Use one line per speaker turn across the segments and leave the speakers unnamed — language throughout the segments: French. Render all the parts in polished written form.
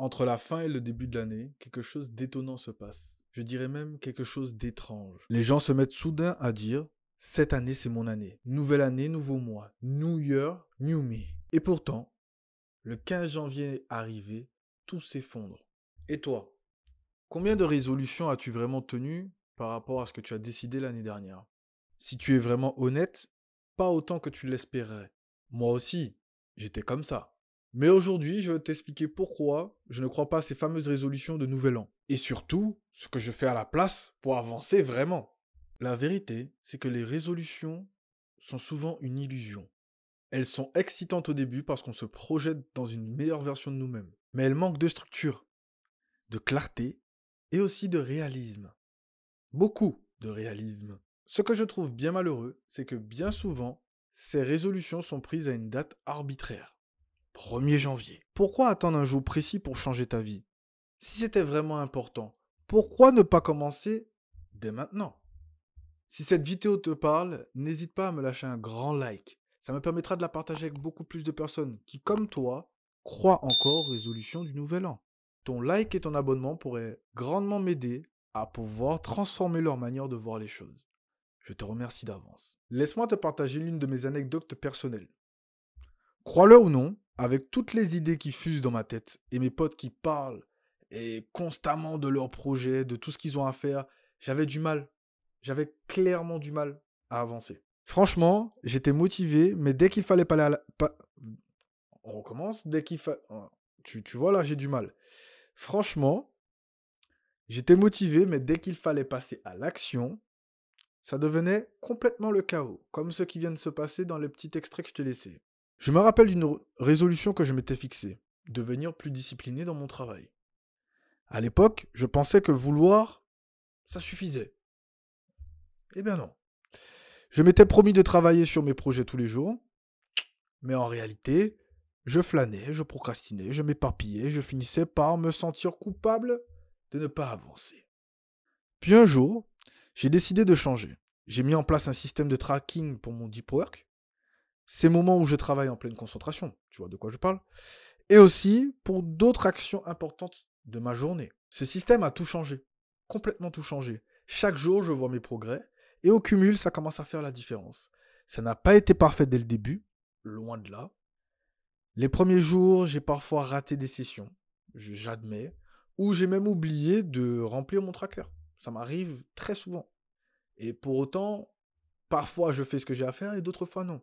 Entre la fin et le début de l'année, quelque chose d'étonnant se passe. Je dirais même quelque chose d'étrange. Les gens se mettent soudain à dire: cette année, c'est mon année. Nouvelle année, nouveau mois. New Year, New Me. Et pourtant, le 15 janvier arrivé, tout s'effondre. Et toi, combien de résolutions as-tu vraiment tenues par rapport à ce que tu as décidé l'année dernière? Si tu es vraiment honnête, pas autant que tu l'espérais. Moi aussi, j'étais comme ça. Mais aujourd'hui, je vais t'expliquer pourquoi je ne crois pas à ces fameuses résolutions de nouvel an. Et surtout, ce que je fais à la place pour avancer vraiment. La vérité, c'est que les résolutions sont souvent une illusion. Elles sont excitantes au début parce qu'on se projette dans une meilleure version de nous-mêmes. Mais elles manquent de structure, de clarté et aussi de réalisme. Beaucoup de réalisme. Ce que je trouve bien malheureux, c'est que bien souvent, ces résolutions sont prises à une date arbitraire. 1er janvier. Pourquoi attendre un jour précis pour changer ta vie? Si c'était vraiment important, pourquoi ne pas commencer dès maintenant? Si cette vidéo te parle, n'hésite pas à me lâcher un grand like. Ça me permettra de la partager avec beaucoup plus de personnes qui, comme toi, croient encore aux résolutions du nouvel an. Ton like et ton abonnement pourraient grandement m'aider à pouvoir transformer leur manière de voir les choses. Je te remercie d'avance. Laisse-moi te partager l'une de mes anecdotes personnelles. Crois-le ou non, avec toutes les idées qui fusent dans ma tête et mes potes qui parlent et constamment de leurs projets, de tout ce qu'ils ont à faire, j'avais du mal. J'avais clairement du mal à avancer. Franchement, j'étais motivé, mais dès qu'il fallait pas aller à la... On recommence. Dès qu'il fallait... Tu vois, là, j'ai du mal. Franchement, j'étais motivé, mais dès qu'il fallait passer à l'action, ça devenait complètement le chaos, comme ce qui vient de se passer dans le petit extrait que je t'ai laissé. Je me rappelle d'une résolution que je m'étais fixée, devenir plus discipliné dans mon travail. À l'époque, je pensais que vouloir, ça suffisait. Eh bien non. Je m'étais promis de travailler sur mes projets tous les jours, mais en réalité, je flânais, je procrastinais, je m'éparpillais, je finissais par me sentir coupable de ne pas avancer. Puis un jour, j'ai décidé de changer. J'ai mis en place un système de tracking pour mon deep work, ces moments où je travaille en pleine concentration, tu vois de quoi je parle, et aussi pour d'autres actions importantes de ma journée. Ce système a tout changé, complètement tout changé. Chaque jour, je vois mes progrès, et au cumul, ça commence à faire la différence. Ça n'a pas été parfait dès le début, loin de là. Les premiers jours, j'ai parfois raté des sessions, j'admets, ou j'ai même oublié de remplir mon tracker. Ça m'arrive très souvent. Et pour autant, parfois je fais ce que j'ai à faire et d'autres fois non.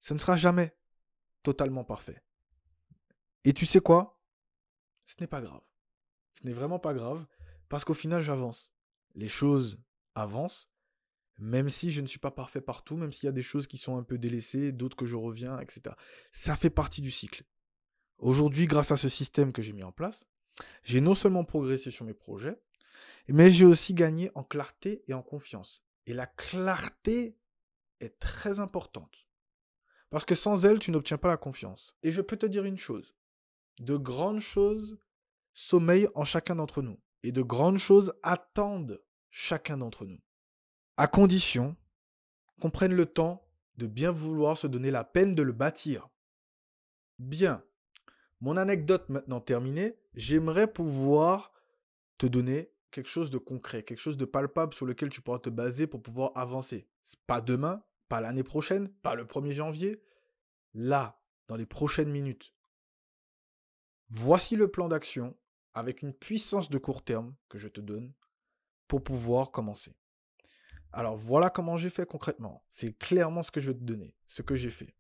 Ce ne sera jamais totalement parfait. Et tu sais quoi? Ce n'est pas grave. Ce n'est vraiment pas grave parce qu'au final, j'avance. Les choses avancent, même si je ne suis pas parfait partout, même s'il y a des choses qui sont un peu délaissées, d'autres que je reviens, etc. Ça fait partie du cycle. Aujourd'hui, grâce à ce système que j'ai mis en place, j'ai non seulement progressé sur mes projets, mais j'ai aussi gagné en clarté et en confiance. Et la clarté est très importante. Parce que sans elle, tu n'obtiens pas la confiance. Et je peux te dire une chose. De grandes choses sommeillent en chacun d'entre nous. Et de grandes choses attendent chacun d'entre nous. À condition qu'on prenne le temps de bien vouloir se donner la peine de le bâtir. Bien. Mon anecdote maintenant terminée, j'aimerais pouvoir te donner quelque chose de concret, quelque chose de palpable sur lequel tu pourras te baser pour pouvoir avancer. Pas demain, pas l'année prochaine, pas le 1er janvier. Là, dans les prochaines minutes. Voici le plan d'action avec une puissance de court terme que je te donne pour pouvoir commencer. Alors voilà comment j'ai fait concrètement. C'est clairement ce que je vais te donner, ce que j'ai fait.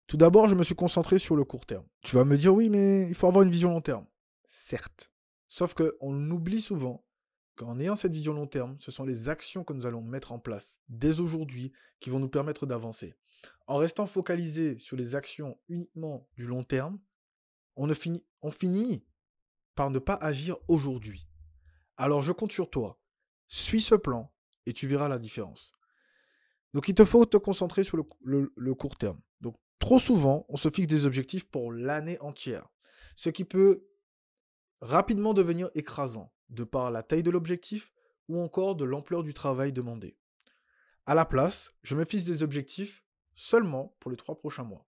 Tout d'abord, je me suis concentré sur le court terme. Tu vas me dire, oui, mais il faut avoir une vision long terme. Certes. Sauf qu'on oublie souvent qu'en ayant cette vision long terme, ce sont les actions que nous allons mettre en place dès aujourd'hui qui vont nous permettre d'avancer. En restant focalisé sur les actions uniquement du long terme, on finit par ne pas agir aujourd'hui. Alors je compte sur toi. Suis ce plan et tu verras la différence. Donc il te faut te concentrer sur le court terme. Donc trop souvent, on se fixe des objectifs pour l'année entière, ce qui peut rapidement devenir écrasant, de par la taille de l'objectif ou encore de l'ampleur du travail demandé. À la place, je me fixe des objectifs seulement pour les 3 prochains mois.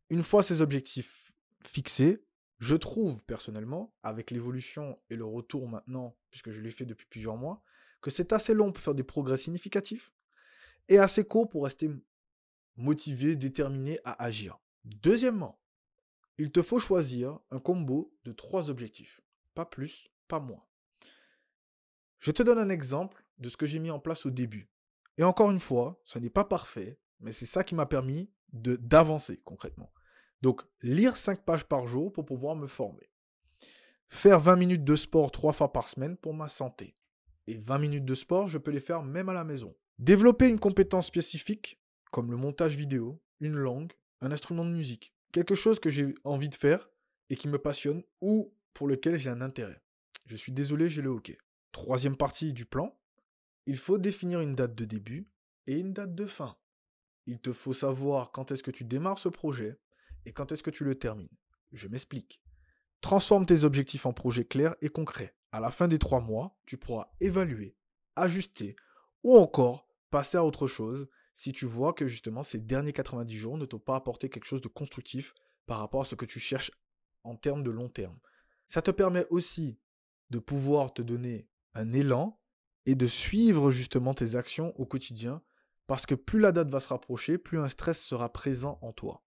Une fois ces objectifs fixés, Je trouve personnellement, avec l'évolution et le retour maintenant, puisque je l'ai fait depuis plusieurs mois, que c'est assez long pour faire des progrès significatifs et assez court pour rester motivé, déterminé à agir. Deuxièmement, il te faut choisir un combo de 3 objectifs. Pas plus, pas moins. Je te donne un exemple de ce que j'ai mis en place au début. Et encore une fois, ce n'est pas parfait, mais c'est ça qui m'a permis d'avancer concrètement. Donc, lire 5 pages par jour pour pouvoir me former. Faire 20 minutes de sport 3 fois par semaine pour ma santé. Et 20 minutes de sport, je peux les faire même à la maison. Développer une compétence spécifique, comme le montage vidéo, une langue, un instrument de musique. Quelque chose que j'ai envie de faire et qui me passionne ou pour lequel j'ai un intérêt. Je suis désolé, j'ai le hockey. Troisième partie du plan, il faut définir une date de début et une date de fin. Il te faut savoir quand est-ce que tu démarres ce projet et quand est-ce que tu le termines. Je m'explique. Transforme tes objectifs en projets clairs et concrets. À la fin des 3 mois, tu pourras évaluer, ajuster ou encore passer à autre chose si tu vois que justement ces derniers 90 jours ne t'ont pas apporté quelque chose de constructif par rapport à ce que tu cherches en termes de long terme. Ça te permet aussi de pouvoir te donner un élan et de suivre justement tes actions au quotidien parce que plus la date va se rapprocher, plus un stress sera présent en toi.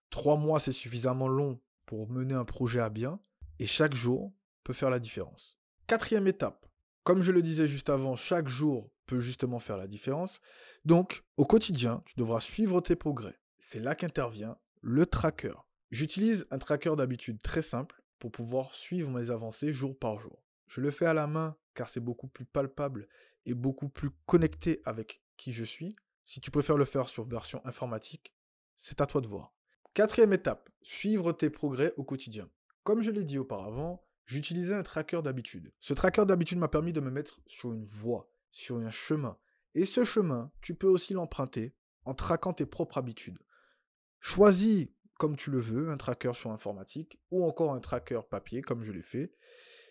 3 mois, c'est suffisamment long pour mener un projet à bien et chaque jour peut faire la différence. Quatrième étape, comme je le disais juste avant, chaque jour peut justement faire la différence. Donc, au quotidien, tu devras suivre tes progrès. C'est là qu'intervient le tracker. J'utilise un tracker d'habitude très simple pour pouvoir suivre mes avancées jour par jour. Je le fais à la main car c'est beaucoup plus palpable et beaucoup plus connecté avec qui je suis. Si tu préfères le faire sur version informatique, c'est à toi de voir. Quatrième étape, suivre tes progrès au quotidien. Comme je l'ai dit auparavant, j'utilisais un tracker d'habitude. Ce tracker d'habitude m'a permis de me mettre sur une voie, sur un chemin. Et ce chemin, tu peux aussi l'emprunter en traquant tes propres habitudes. Choisis, comme tu le veux, un tracker sur informatique ou encore un tracker papier, comme je l'ai fait.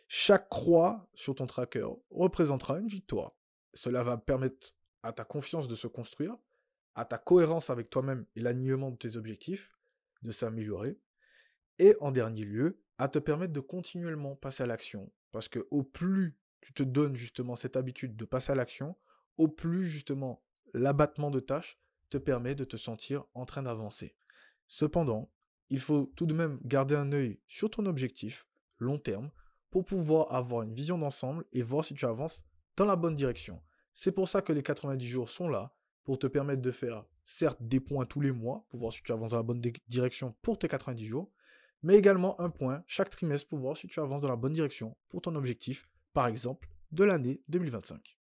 Chaque croix sur ton tracker représentera une victoire. Cela va permettre à ta confiance de se construire, à ta cohérence avec toi-même et l'alignement de tes objectifs de s'améliorer, et en dernier lieu, à te permettre de continuellement passer à l'action. Parce que au plus tu te donnes justement cette habitude de passer à l'action, au plus justement l'abattement de tâches te permet de te sentir en train d'avancer. Cependant, il faut tout de même garder un œil sur ton objectif long terme pour pouvoir avoir une vision d'ensemble et voir si tu avances dans la bonne direction. C'est pour ça que les 90 jours sont là, pour te permettre de faire certes des points tous les mois, pour voir si tu avances dans la bonne direction pour tes 90 jours, mais également un point chaque trimestre pour voir si tu avances dans la bonne direction pour ton objectif, par exemple, de l'année 2025.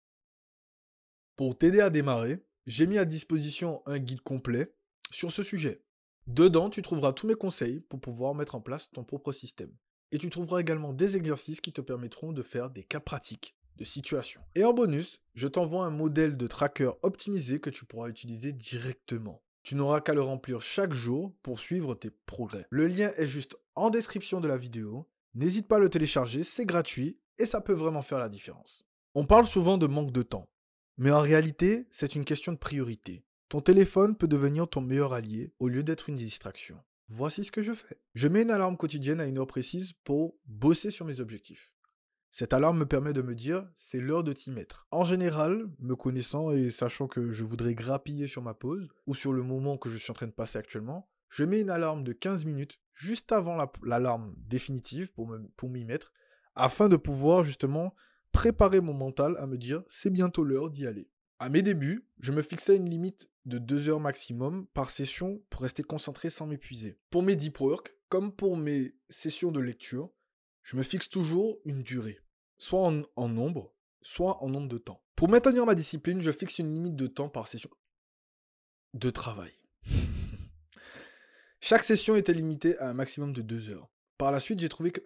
Pour t'aider à démarrer, j'ai mis à disposition un guide complet sur ce sujet. Dedans, tu trouveras tous mes conseils pour pouvoir mettre en place ton propre système. Et tu trouveras également des exercices qui te permettront de faire des cas pratiques de situation. Et en bonus, je t'envoie un modèle de tracker optimisé que tu pourras utiliser directement. Tu n'auras qu'à le remplir chaque jour pour suivre tes progrès. Le lien est juste en description de la vidéo. N'hésite pas à le télécharger, c'est gratuit et ça peut vraiment faire la différence. On parle souvent de manque de temps, mais en réalité, c'est une question de priorité. Ton téléphone peut devenir ton meilleur allié au lieu d'être une distraction. Voici ce que je fais. Je mets une alarme quotidienne à une heure précise pour bosser sur mes objectifs. Cette alarme me permet de me dire, c'est l'heure de t'y mettre. En général, me connaissant et sachant que je voudrais grappiller sur ma pause, ou sur le moment que je suis en train de passer actuellement, je mets une alarme de 15 minutes juste avant l'alarme définitive pour m'y mettre, afin de pouvoir justement préparer mon mental à me dire, c'est bientôt l'heure d'y aller. À mes débuts, je me fixais une limite de 2 heures maximum par session pour rester concentré sans m'épuiser. Pour mes deep work, comme pour mes sessions de lecture, je me fixe toujours une durée, soit en nombre, soit en nombre de temps. Pour maintenir ma discipline, je fixe une limite de temps par session de travail. Chaque session était limitée à un maximum de 2 heures. Par la suite, j'ai trouvé que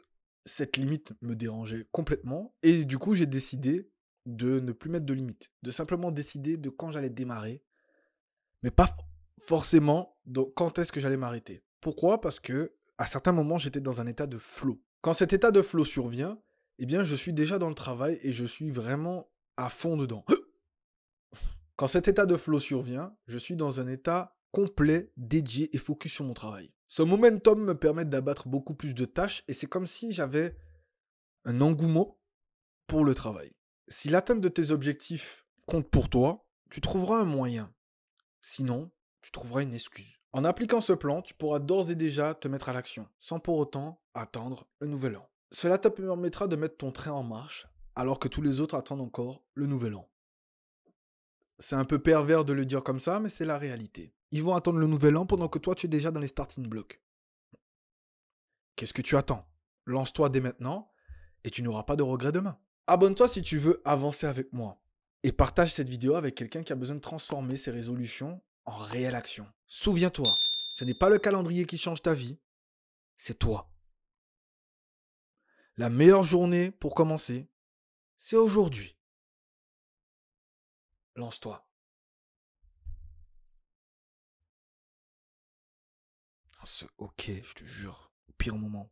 cette limite me dérangeait complètement, et du coup, j'ai décidé de ne plus mettre de limite, de simplement décider de quand j'allais démarrer, mais pas forcément quand est-ce que j'allais m'arrêter. Pourquoi ? Parce que à certains moments, j'étais dans un état de flow. Quand cet état de flow survient, eh bien, je suis déjà dans le travail et je suis vraiment à fond dedans. Quand cet état de flow survient, je suis dans un état complet, dédié et focus sur mon travail. Ce momentum me permet d'abattre beaucoup plus de tâches et c'est comme si j'avais un engouement pour le travail. Si l'atteinte de tes objectifs compte pour toi, tu trouveras un moyen. Sinon, tu trouveras une excuse. En appliquant ce plan, tu pourras d'ores et déjà te mettre à l'action, sans pour autant attendre le nouvel an. Cela te permettra de mettre ton train en marche, alors que tous les autres attendent encore le nouvel an. C'est un peu pervers de le dire comme ça, mais c'est la réalité. Ils vont attendre le nouvel an pendant que toi tu es déjà dans les starting blocks. Qu'est-ce que tu attends? Lance-toi dès maintenant et tu n'auras pas de regrets demain. Abonne-toi si tu veux avancer avec moi. Et partage cette vidéo avec quelqu'un qui a besoin de transformer ses résolutions en réelle action. Souviens-toi, ce n'est pas le calendrier qui change ta vie, c'est toi. La meilleure journée pour commencer, c'est aujourd'hui. Lance-toi. Ok, je te jure, au pire moment.